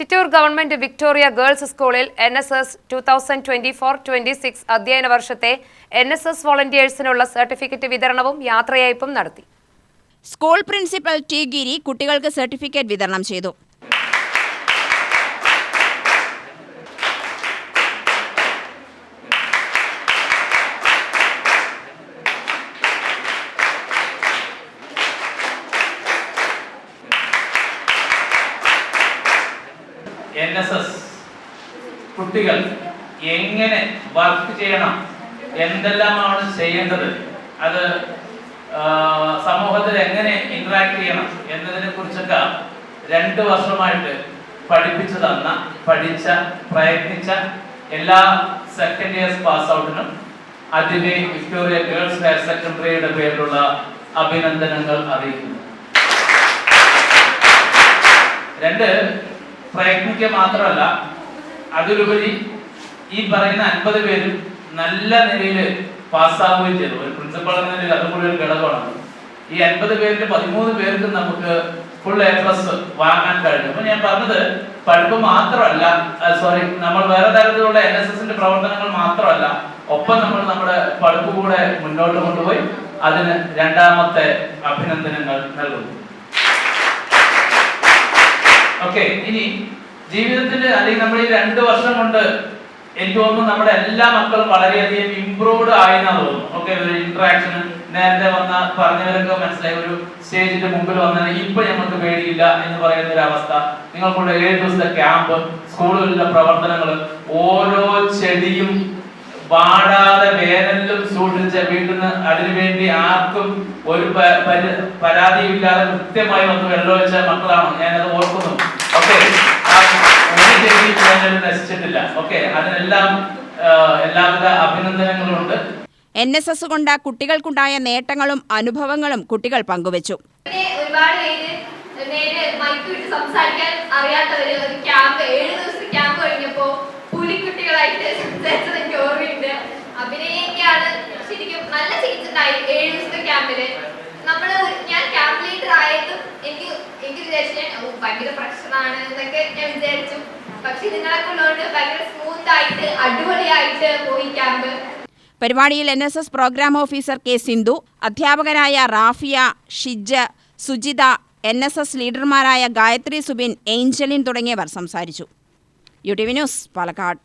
Chittur government Victoria girls സ്കൂളിൽ NSS 2024-26 അധ്യയന വർഷത്തെ NSS വോളണ്ടിയേഴ്സിനുള്ള സർട്ടിഫിക്കറ്റ് വിതരണവും യാത്രയയപ്പും നടത്തി. സ്കൂൾ പ്രിൻസിപ്പൽ ടി ഗിരി കുട്ടികൾക്ക് സർട്ടിഫിക്കറ്റ് വിതരണം ചെയ്തു. NSS കുട്ടികൾ എങ്ങനെ വർക്ക് ചെയ്യണം, എന്തെല്ലാമാണ് ചെയ്യേണ്ടത്, അത് സമൂഹത്തിൽ എങ്ങനെ ഇന്ററാക്ട് ചെയ്യണം എന്നതിനെ കുറിച്ചൊക്കെ 2 വർഷമായിട്ട് പഠിപ്പിച്ചു തന്ന, പ്രയത്നിച്ച എല്ലാ സെക്കൻഡ് ഇയേഴ്സ് പാസ് ഔട്ടിനും അതിലെ വിക്ടോറിയ ഗേൾസ് ഹയർ സെക്കൻഡറിയുടെ പേരിലുള്ള അഭിനന്ദനങ്ങൾ അറിയിക്കുന്നു. 2 പ്രയത്നിക്കുക മാത്രമല്ല, അതിലുപരി ഈ പറയുന്ന 50 പേരും നല്ല നിലയിൽ പാസ്സാവുകയും ചെയ്തു. ഒരു പ്രിൻസിപ്പൾ എന്ന നിലയിൽ അതുകൂടി ഒരു ഘടകമാണ്. ഈ 50 പേരിൽ 13 പേർക്ക് നമുക്ക് ഫുൾ A+ വാങ്ങാൻ കഴിഞ്ഞു. അപ്പൊ ഞാൻ പറഞ്ഞത് പഠിപ്പ് മാത്രമല്ല, നമ്മൾ വേറെ തരത്തിലുള്ള NSSന്റെ പ്രവർത്തനങ്ങൾ മാത്രമല്ല, ഒപ്പം നമ്മൾ നമ്മുടെ പഠിപ്പ് കൂടെ മുന്നോട്ട് കൊണ്ടുപോയി അതിന് 2ാമത്തെ അഭിനന്ദനങ്ങൾ നൽകുന്നു. ഓക്കെ, ഇനി ജീവിതത്തിൽ അല്ലെങ്കിൽ നമ്മൾ ഈ 2 വർഷം കൊണ്ട് എനിക്ക് തോന്നുന്നു നമ്മുടെ എല്ലാ മക്കളും വളരെയധികം ഇംപ്രൂവ്ഡ് ആയെന്നാണ് തോന്നുന്നു. ഓക്കെ, ഒരു ഇന്ററാക്ഷൻ നേരത്തെ പറഞ്ഞവരൊക്കെ മനസ്സിലായി. ഒരു സ്റ്റേജിന്റെ മുമ്പിൽ വന്നാൽ ഇപ്പൊ ഞങ്ങൾക്ക് പേടിയില്ല എന്ന് പറയുന്ന ഒരു അവസ്ഥ. നിങ്ങൾക്കുള്ള 7 ദിവസത്തെ ക്യാമ്പ്, സ്കൂളുകളിലെ പ്രവർത്തനങ്ങൾ, ഓരോ ചെടിയും വാടാതെ വേനലിലും സൂക്ഷിച്ച വീട്ടിൽ നിന്ന് അതിനുവേണ്ടി ആർക്കും ഒരു പരാതിയില്ലാതെ കൃത്യമായി വന്ന് വെള്ളമൊഴിച്ച മക്കളാണ്. ഞാനത് ഓർക്കുന്നു. ഓക്കെ, നശിച്ചിട്ടില്ല. ഓക്കെ, അതിനെല്ലാം എല്ലാവിധ അഭിനന്ദനങ്ങളും ഉണ്ട്. NSS കൊണ്ട് കുട്ടികൾക്കുണ്ടായ നേട്ടങ്ങളും അനുഭവങ്ങളും കുട്ടികൾ പങ്കുവച്ചു. ഒരുപാട് പേര് മൈക്ക് വിട്ട് സംസാരിക്കാൻ അറിയാത്തവര് ഒരു ക്യാമ്പ് 7 ദിവസത്തെ ക്യാമ്പ് കഴിഞ്ഞപ്പോ പുലിക്കുട്ടികളായിട്ട് സംസാരിച്ചത് എനിക്ക് ഓർമ്മയുണ്ട്. അഭിനയൊക്കെയാണ് ശരിക്കും നല്ല ചെയ്തിട്ടുണ്ടായി 7 ദിവസത്തെ ക്യാമ്പില്. ഞാൻ ക്യാമ്പ് ലീഡർ ആയതും എനിക്ക് വിചാരിച്ചു ഭയങ്കര പ്രശ്നമാണ് എന്നൊക്കെ ഞാൻ വിചാരിച്ചു. പക്ഷെ നിങ്ങളൊക്കെ ഉള്ളതുകൊണ്ട് ഭയങ്കര സ്മൂത്ത് ആയിട്ട് അടിപൊളിയായിട്ട് പോയി ക്യാമ്പ്. പരിപാടിയിൽ NSS programme officer K. Sindhu, അധ്യാപകരായ റാഫിയ, ഷിജ, സുജിത, NSS ലീഡർമാരായ ഗായത്രി സുബിൻ, ഏഞ്ചലിൻ തുടങ്ങിയവർ സംസാരിച്ചു. UTV news, Palakkad.